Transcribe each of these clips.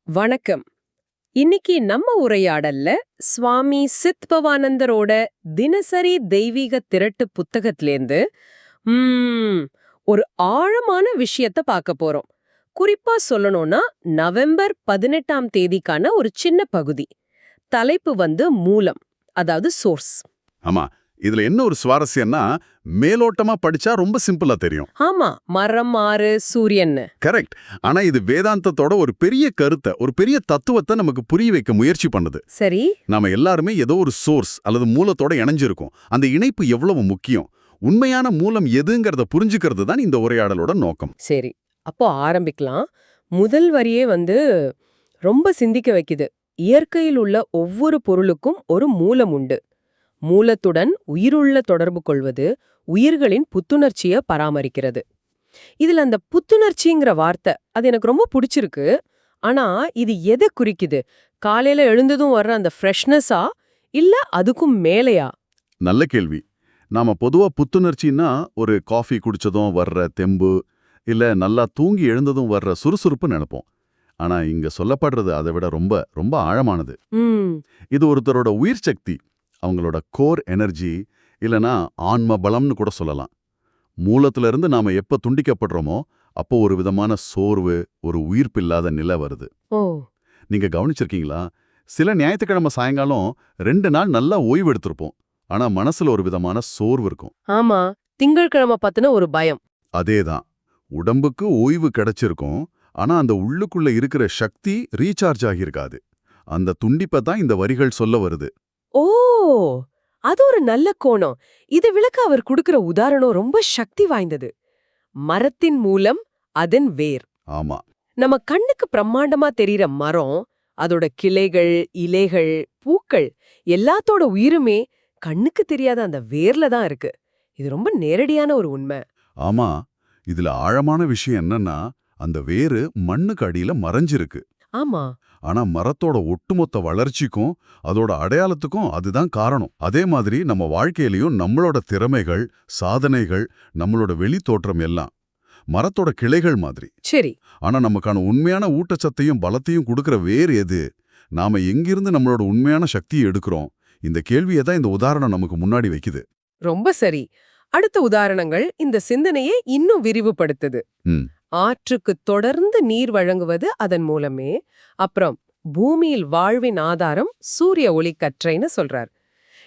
வணக்கம். இன்னைக்கு நம்ம உரையாடல்ல சுவாமி சித் பவானந்தரோட தினசரி தெய்வீக திரட்டு புத்தகத்திலேந்து ஒரு ஆழமான விஷயத்த பார்க்க போறோம். குறிப்பா சொல்லணும்னா நவம்பர் 18ஆம் தேதிக்கான ஒரு சின்ன பகுதி. தலைப்பு மூலம், அதாவது சோர்ஸ். ஆமா, இதுல என்ன ஒரு சுவாரஸ்யம்னா, மேலோட்டமா படிச்சா ரொம்ப சிம்பிளா தெரியும். ஆமா, மரம், ஆறு, சூரியன். கரெக்ட். ஆனா இது வேதாந்தத்தோட ஒரு பெரிய கருத்தை, ஒரு பெரிய தத்துவத்தை நமக்கு புரிய வைக்க முயற்சி பண்ணுது. சரி. நாம எல்லாருமே ஏதோ ஒரு சோர்ஸ் அல்லது மூலத்தோட இணைஞ்சிருக்கோம். அந்த இணைப்பு எவ்வளவு முக்கியம், உண்மையான மூலம் எதுங்கிறத புரிஞ்சுக்கிறது தான் இந்த உரையாடலோட நோக்கம். சரி, அப்போ ஆரம்பிக்கலாம். முதல் வரியே ரொம்ப சிந்திக்க வைக்குது. இயற்கையில் உள்ள ஒவ்வொரு பொருளுக்கும் ஒரு மூலம் உண்டு. மூலத்துடன் உயிருள்ள தொடர்பு கொள்வது உயிர்களின் புத்துணர்ச்சியை பராமரிக்கிறது. இதுல அந்த புத்துணர்ச்சிங்கிற வார்த்தை அது எனக்கு ரொம்ப பிடிச்சிருக்கு. ஆனா இது எதை குறிக்குது? காலையில எழுந்ததும் வர்ற அந்த ஃப்ரெஷ்னஸா, இல்ல அதுக்கும் மேலையா? நல்ல கேள்வி. நாம பொதுவா புத்துணர்ச்சின்னா ஒரு காஃபி குடிச்சதும் வர்ற தெம்பு, இல்ல நல்லா தூங்கி எழுந்ததும் வர்ற சுறுசுறுப்பு நினைப்போம். ஆனா இங்க சொல்லப்படுறது அதை விட ரொம்ப ரொம்ப ஆழமானது. இது ஒருத்தரோட உயிர் சக்தி, அவங்களோட கோர் எனர்ஜி, இல்லனா ஆன்ம பலம்னு கூட சொல்லலாம். மூலத்துல இருந்து நாம எப்ப துண்டிக்கப்படுறோமோ அப்போ ஒரு விதமான சோர்வு, ஒரு உயிர்ப்பில்லாத நிலை வருது. ஓ, நீங்க கவனிச்சிருக்கீங்களா? சில ஞாயிற்றுக்கிழமை சாயங்காலம் 2 நாள் நல்லா ஓய்வு எடுத்திருப்போம். ஆனா மனசுல ஒரு விதமான சோர்வு இருக்கும். ஆமா, திங்கட்கிழமை பத்தின ஒரு பயம். அதேதான். உடம்புக்கு ஓய்வு கிடைச்சிருக்கும். ஆனா அந்த உள்ளுக்குள்ள இருக்கிற சக்தி ரீசார்ஜ் ஆகியிருக்காது. அந்த துண்டிப்பை தான் இந்த வரிகள் சொல்ல வருது. ஓ, அது ஒரு நல்ல கோணம். இது விளக்க அவர் கொடுக்கிற உதாரணம் ரொம்ப சக்தி வாய்ந்தது. மரத்தின் மூலம், அதன் வேர். ஆமா, நம்ம கண்ணுக்கு பிரம்மாண்டமா தெரியற மரம், அதோட கிளைகள், இலைகள், பூக்கள் எல்லாத்தோட உயிருமே கண்ணுக்கு தெரியாத அந்த வேர்ல தான் இருக்கு. இது ரொம்ப நேரடியான ஒரு உண்மை. ஆமா. இதுல ஆழமான விஷயம் என்னன்னா, அந்த வேரு மண்ணுக்கு அடியில மறைஞ்சிருக்கு. ஆமா. ஆனா மரத்தோட ஒட்டுமொத்த வளர்ச்சிக்கும் அதோட அடையாளத்துக்கும் அதுதான் காரணம். அதே மாதிரி நம்ம வாழ்க்கையிலயும் நம்மளோட திறமைகள், சாதனைகள், நம்மளோட வெளி தோற்றம் எல்லாம் மரத்தோட கிளைகள் மாதிரி. சரி. ஆனா நமக்கான உண்மையான ஊட்டச்சத்தையும் பலத்தையும் கொடுக்கிற வேறு எது? நாம எங்கிருந்து நம்மளோட உண்மையான சக்தியை எடுக்கிறோம்? இந்த கேள்வியை தான் இந்த உதாரணம் நமக்கு முன்னாடி வைக்குது. ரொம்ப சரி. அடுத்த உதாரணங்கள் இந்த சிந்தனையை இன்னும் விரிவுபடுத்துது. ஆற்றுக்கு தொடர்ந்து நீர் வழங்குவது அதன் மூலமே. அப்புறம் பூமியில் வாழ்வின் ஆதாரம் சூரிய ஒளிக்கற்றைன்னு சொல்றார்.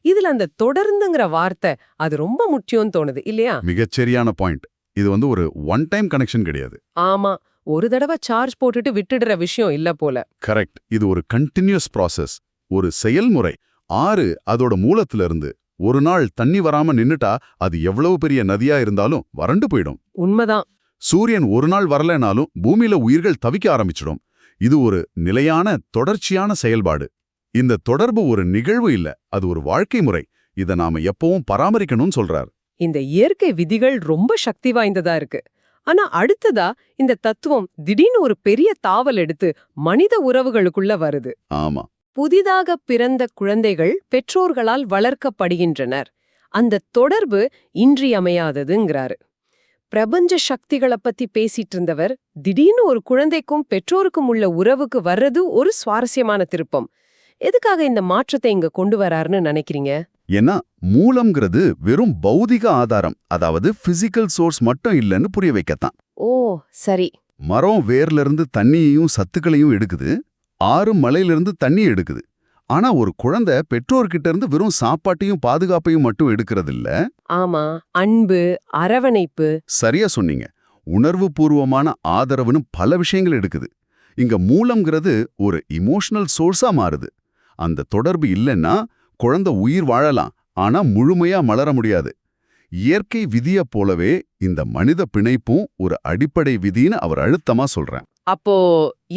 இதுல அந்த தொடர்ந்துங்கிற வார்த்தை அது ரொம்ப முக்கியம்னு தோணுது இல்லையா? மிகச்சரியான பாயிண்ட். இது ஒரு ஒன் டைம் கனெக்ஷன் கிடையாது. ஆமா, ஒரு தடவை சார்ஜ் போட்டுட்டு விட்டுடுற விஷயம் இல்ல போல. கரெக்ட். இது ஒரு கண்டினியூஸ் ப்ராசஸ், ஒரு செயல்முறை. ஆறு அதோட மூலத்துல இருந்து ஒரு நாள் தண்ணி வராம நின்னுட்டா அது எவ்வளவு பெரிய நதியா இருந்தாலும் வறண்டு போயிடும். உண்மைதான். சூரியன் ஒரு நாள் வரலனாலும் பூமியில உயிர்கள் தவிக்க ஆரம்பிச்சிடும். இது ஒரு நிலையான தொடர்ச்சியான செயல்பாடு. இந்த தொடர்பு ஒரு நிகழ்வு இல்ல, அது ஒரு வாழ்க்கை முறை. இதை நாம எப்பவும் பராமரிக்கணும்னு சொல்றார். இந்த இயற்கை விதிகள் ரொம்ப சக்தி வாய்ந்ததா இருக்கு. ஆனா அடுத்ததா இந்த தத்துவம் திடீர்னு ஒரு பெரிய தாவல் எடுத்து மனித உறவுகளுக்குள்ள வருது. ஆமா, புதிதாக பிறந்த குழந்தைகள் பெற்றோர்களால் வளர்க்கப்படுகின்றனர். அந்த தொடர்பு இன்றியமையாததுங்கிறாரு. பிரபஞ்ச சக்திகளை பத்தி பேசிட்டு இருந்தவர் திடீர்னு ஒரு குழந்தைக்கும் பெற்றோருக்கும் உள்ள உறவுக்கு வர்றது ஒரு சுவாரஸ்யமான திருப்பம். எதுக்காக இந்த மாற்றத்தை இங்க கொண்டு வராருன்னு நினைக்கிறீங்க? ஏன்னா மூலம்ங்கிறது வெறும் பௌதிக ஆதாரம், அதாவது பிசிக்கல் சோர்ஸ் மட்டும் இல்லைன்னு புரிய வைக்கத்தான். ஓ, சரி. மரம் வேர்ல இருந்து தண்ணியையும் சத்துக்களையும் எடுக்குது, ஆறு மலையிலிருந்து தண்ணி எடுக்குது. ஆனா ஒரு குழந்தை பெற்றோர்கிட்ட இருந்து வெறும் சாப்பாட்டையும் பாதுகாப்பையும் மட்டும் எடுக்கிறது இல்ல. ஆமா, அன்பு, அரவணைப்பு. சரியா சொன்னீங்க. உணர்வு பூர்வமான ஆதரவுன்னு பல விஷயங்கள் எடுக்குது. இங்க மூலம்ங்கிறது ஒரு இமோஷனல் சோர்ஸா மாறுது. அந்த தொடர்பு இல்லைன்னா குழந்தை உயிர் வாழலாம், ஆனா முழுமையா மலர முடியாது. இயற்கை விதிய போலவே இந்த மனித பிணைப்பும் ஒரு அடிப்படை விதின்னு அவர் அழுத்தமா சொல்றார். அப்போ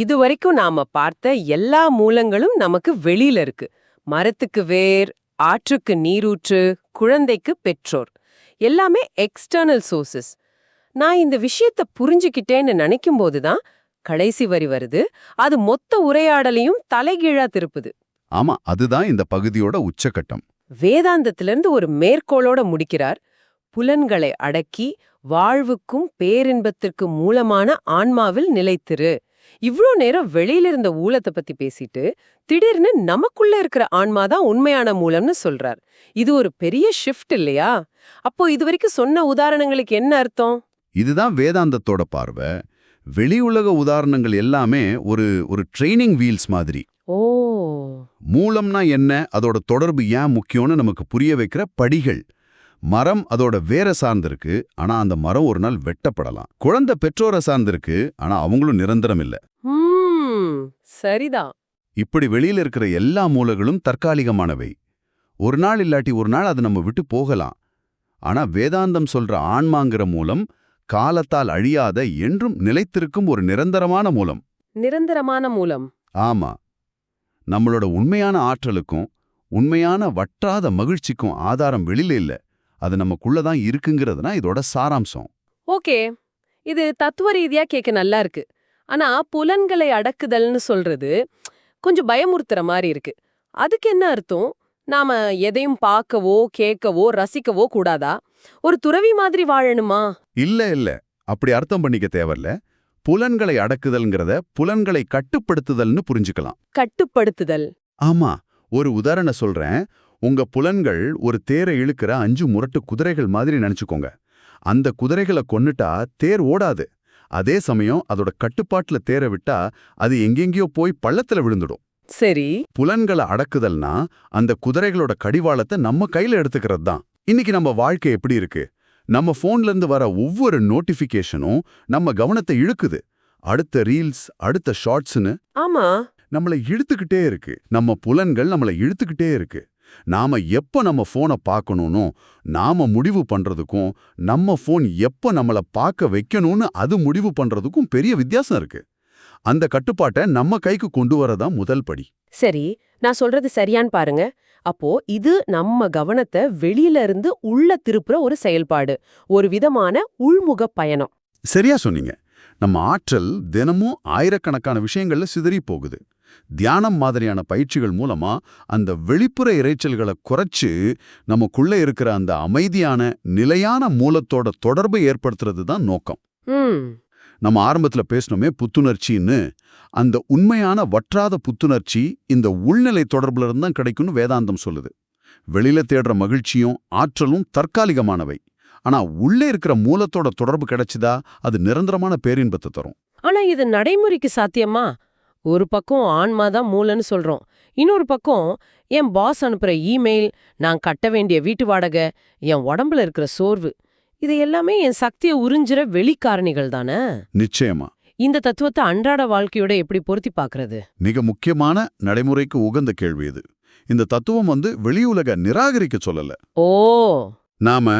இதுவரைக்கும் நாம பார்த்த எல்லா மூலங்களும் நமக்கு வெளியில இருக்கு. மரத்துக்கு வேர், ஆற்றுக்கு நீரூற்று, குழந்தைக்கு பெற்றோர், எல்லாமே எக்ஸ்டர்னல் சோர்சஸ். நான் இந்த விஷயத்த புரிஞ்சுக்கிட்டேன்னு நினைக்கும் போதுதான் கடைசி வரி வருது. அது மொத்த உரையாடலையும் தலைகீழா திருப்புது. ஆமா, அதுதான் இந்த பகுதியோட உச்சகட்டம். வேதாந்தத்திலிருந்து ஒரு மேற்கோளோட முடிக்கிறார். புலன்களை அடக்கி வாழ்வுக்கும் பேரின்பத்திற்கு மூலமான ஆன்மாவில் நிலைத்திரு. இவ்ளோ நேரம் வெளியில இருந்த மூலத்தை பத்தி பேசிட்டு திடீர்னு நமக்குள்ள இருக்கிற ஆன்மாதான் உண்மையான மூலம்னு சொல்றார். இது ஒரு பெரிய ஷிஃப்ட் இல்லையா? அப்போ இதுவரைக்கும் சொன்ன உதாரணங்களுக்கு என்ன அர்த்தம்? இதுதான் வேதாந்தத்தோட பார்வை. வெளி உலக உதாரணங்கள் எல்லாமே ஒரு ஒரு ட்ரெய்னிங் வீல்ஸ் மாதிரி. ஓ, மூலம்னா என்ன, அதோட தொடர்பு ஏன் முக்கியம்னு நமக்கு புரிய வைக்கிற படிகள். மரம் அதோட வேரை சார்ந்திருக்கு, ஆனா அந்த மரம் ஒரு நாள் வெட்டப்படலாம். குழந்தை பெற்றோரை சார்ந்திருக்கு, ஆனா அவங்களும் நிரந்தரம் இல்ல. சரிதான். இப்படி வெளியில இருக்கிற எல்லா மூலங்களும் தற்காலிகமானவை. ஒரு நாள் இல்லாட்டி ஒரு நாள் அது நம்ம விட்டு போகலாம். ஆனா வேதாந்தம் சொல்ற ஆன்மாங்கிற மூலம் காலத்தால் அழியாத, என்றும் நிலைத்திருக்கும் ஒரு நிரந்தரமான மூலம். நிரந்தரமான மூலம். ஆமா, நம்மளோட உண்மையான ஆற்றலுக்கும் உண்மையான வற்றாத மகிழ்ச்சிக்கும் ஆதாரம் வெளியில இல்ல, அது நமக்குள்ளதான் இருக்குங்கிறதுனா இதோட சாராம்சம். ஓகே, இது தத்துவ ரீதியா கேட்க நல்லா இருக்கு. ஆனா புலன்களை அடக்குதல்னு சொல்றது கொஞ்சம் பயமுறுத்துற மாதிரி இருக்கு. அதுக்கு என்ன அர்த்தம்? நாம எதையும் பார்க்கவோ கேட்கவோ ரசிக்கவோ கூடாதா? ஒரு துறவி மாதிரி வாழணுமா? இல்ல, அப்படி அர்த்தம் பண்ணிக்க தேவையில்ல. புலன்களை அடக்குதல்ங்கிறத புலன்களை கட்டுப்படுத்துதல்னு புரிஞ்சுக்கலாம். கட்டுப்படுத்துதல். ஆமா, ஒரு உதாரணம் சொல்றேன். உங்க புலன்கள் ஒரு தேரை இழுக்கிற 5 முரட்டு குதிரைகள் மாதிரி நினைச்சுக்கோங்க. அந்த குதிரைகளை கொன்னுட்டா தேர் ஓடாது. அதே சமயம் அதோட கட்டுப்பாட்டுல தேரை விட்டா அது எங்கெங்கேயோ போய் பள்ளத்துல விழுந்துடும். சரி. புலன்களை அடக்குதல்னா அந்த குதிரைகளோட கடிவாளத்தை நம்ம கையில எடுத்துக்கிறது தான். இன்னைக்கு நம்ம வாழ்க்கை எப்படி இருக்கு? நம்ம போன்ல இருந்து வர ஒவ்வொரு நோட்டிபிகேஷனும் நம்ம கவனத்தை இழுக்குது. அடுத்த ரீல்ஸ், அடுத்த ஷார்ட்ஸ்னு ஆமா, நம்மளை இழுத்துக்கிட்டே இருக்கு. நம்ம புலன்கள் நம்மளை இழுத்துக்கிட்டே இருக்கு. நாம எப்ப நம்ம போனை பார்க்கணும்னு நாம முடிவு பண்றதுக்கும், நம்ம போன் எப்ப நம்மள பார்க்க வைக்கணும்னு அது முடிவு பண்றதுக்கும் பெரிய வித்தியாசம் இருக்கு. அந்த கட்டுப்பாட்டை நம்ம கைக்கு கொண்டு வரதான் முதல் படி. சரி, நான் சொல்றது சரியான்னு பாருங்க. அப்போ இது நம்ம கவனத்தை வெளியில இருந்து உள்ள திருப்புற ஒரு செயல்பாடு, ஒரு விதமான உள்முக பயணம். சரியா சொன்னீங்க. நம்ம ஆற்றல் தினமும் ஆயிரக்கணக்கான விஷயங்கள்ல சிதறி போகுது. தியானம் மாதிரியான பயிற்சிகள் மூலமா அந்த வெளிப்புற இரைச்சல்களை குறைச்சு நமக்குள்ள இருக்கிற அந்த அமைதியான நிலையான மூலத்தோட தொடர்பை ஏற்படுத்துறது தான் நோக்கம். நம்ம ஆரம்பத்துல பேசணுமே புத்துணர்ச்சின்னு, அந்த உண்மையான வற்றாத புத்துணர்ச்சி இந்த உள்நிலை தொடர்புல இருந்து தான் கிடைக்கும்னு வேதாந்தம் சொல்லுது. வெளியில தேடுற மகிழ்ச்சியும் ஆற்றலும் தற்காலிகமானவை. ஆனா உள்ளே இருக்கிற மூலத்தோட தொடர்பு கிடைச்சுதா அது நிரந்தரமான பேரின்பத்தை தரும். ஆனா இது நடைமுறைக்கு சாத்தியமா? ஒரு பக்கம் ஆன்மாதான் மூலன்னு சொல்றோம், இன்னொரு பக்கம் என் பாஸ் அனுப்புற இமெயில், நான் கட்ட வேண்டிய வீட்டு வாடகை, என் உடம்புல இருக்கிற சோர்வு, இது எல்லாமே என் சக்தியை உறிஞ்சுற வெளிக்காரணிகள் தானே? நிச்சயமா. இந்த தத்துவத்தை அன்றாட வாழ்க்கையோட எப்படி பொருத்தி பார்க்கறது? மிக முக்கியமான நடைமுறைக்கு உகந்த கேள்வி இது. இந்த தத்துவம் வெளியுலக நிராகரிக்க சொல்லல. ஓ, நாம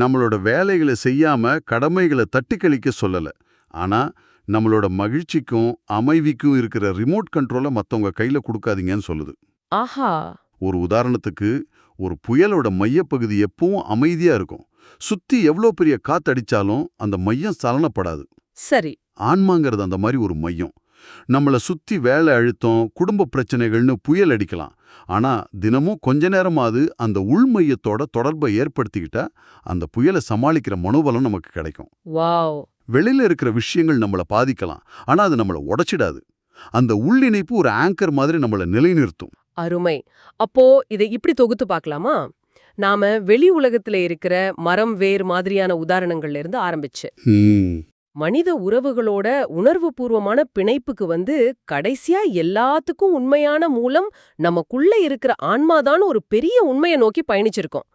நம்மளோட வேலைகளை செய்யாம கடமைகளை தட்டி கழிக்க சொல்லல. ஆனா நம்மளோட மகிழ்ச்சிக்கும் அமைதிக்கும் இருக்கிற ரிமோட் கண்ட்ரோலை மத்தவங்க கையில கொடுக்காதீங்கன்னு சொல்லுது. ஆஹா. ஒரு உதாரணத்துக்கு, ஒரு புயலோட மையப்பகுதி எப்பவும் அமைதியா இருக்கும். சுத்தி எவ்வளோ பெரிய காத்தடிச்சாலும் அந்த மையம் சலனப்படாது. சரி. ஆன்மாங்கிறது அந்த மாதிரி ஒரு மையம். நம்மள சுத்தி வேலை அழுத்தம், குடும்ப பிரச்சனைகள்னு புயல் அடிக்கலாம். ஆனா தினமும் கொஞ்ச நேரமாவது அந்த உள் மையத்தோட தொடர்பை ஏற்படுத்திக்கிட்டா அந்த புயலை சமாளிக்கிற மனோபலம் நமக்கு கிடைக்கும். வாவ். வெளியில இருக்கிற விஷயங்கள் நம்மள பாதிக்கலாம், ஆனா அது நம்மள உடைச்சிடாது. அந்த உள்ளிணைப்பு ஒரு ஆங்கர் மாதிரி நம்மள நிலைநிறுத்தும். அருமை. அப்போ இதை இப்படி தொகுத்து பார்க்கலாமா? நாம வெளி உலகத்துல இருக்கிற மரம் வேர் மாதிரியான உதாரணங்கள்ல இருந்து ஆரம்பிச்சு மனித உறவுகளோட உணர்வுபூர்வமான பிணைப்புக்கு கடைசியா எல்லாத்துக்கும் உண்மையான மூலம் நமக்குள்ள இருக்கிற ஆன்மாதான் ஒரு பெரிய உண்மையை நோக்கி பயணிச்சிருக்கோம்.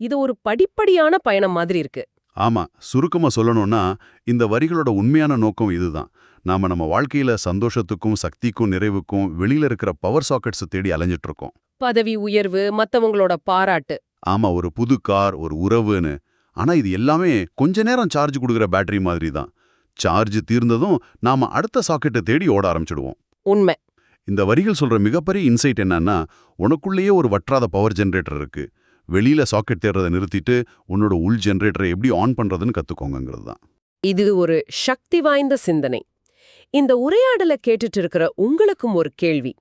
இது ஒரு படிப்படியான பயணம் மாதிரி இருக்கு. ஆமா, சுருக்கமா சொல்லணும்னா இந்த வரிகளோட உண்மையான நோக்கம் இதுதான். நாம நம்ம வாழ்க்கையில சந்தோஷத்துக்கும் சக்திக்கும் நிறைவுக்கும் வெளியில இருக்கிற பவர் சாக்கெட்ஸ் தேடி அலைஞ்சிட்டு இருக்கோம். பதவி உயர்வு, மத்தவங்களோட பாராட்டு. ஆமா, ஒரு புது கார், ஒரு உறவுன்னு. ஆனா இது எல்லாமே கொஞ்ச நேரம் சார்ஜ் கொடுக்குற பேட்டரி மாதிரி தான். சார்ஜ் தீர்ந்ததும் நாம அடுத்த சாக்கெட்டை தேடி ஓட ஆரம்பிச்சிடுவோம். உண்மை. இந்த வரிகள் சொல்ற மிகப்பெரிய இன்சைட் என்னன்னா, உனக்குள்ளேயே ஒரு வற்றாத பவர் ஜெனரேட்டர் இருக்கு. வெளியில சாக்கெட் தேடுறதை நிறுத்திட்டு உன்னோட உள் ஜெனரேட்டரை எப்படி ஆன் பண்றதுன்னு கத்துக்கோங்கிறது தான். இது ஒரு சக்தி வாய்ந்த சிந்தனை. இந்த உரையாடலை கேட்டுட்டு இருக்கிற உங்களுக்கும் ஒரு கேள்வி.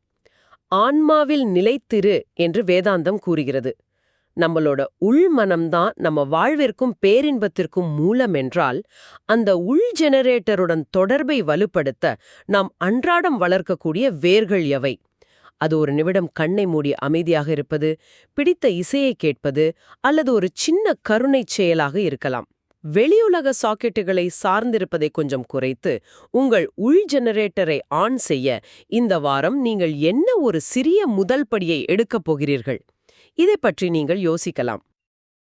ஆன்மாவில் நிலைத்திரு என்று வேதாந்தம் கூறுகிறது. நம்மளோட உள்மனம்தான் நம்ம வாழ்விற்கும் பேரின்பத்திற்கும் மூலம் என்றால், அந்த உள் ஜெனரேட்டருடன் தொடர்பை வலுப்படுத்த நாம் அன்றாடம் வளர்க்கக்கூடிய வேர்கள் எவை? அது ஒரு நிமிடம் கண்ணை மூடி அமைதியாக இருப்பது, பிடித்த இசையை கேட்பது, அல்லது ஒரு சின்ன கருணைச் செயலாக இருக்கலாம். வெளியுலக சாக்கெட்டுகளை சார்ந்திருப்பதை கொஞ்சம் குறைத்து, உங்கள் உள் ஜெனரேட்டரை ஆன் செய்ய இந்த வாரம் நீங்கள் என்ன ஒரு சிறிய முதல் படியை எடுக்கப் போகிறீர்கள்? இதைப் பற்றி நீங்கள் யோசிக்கலாம்.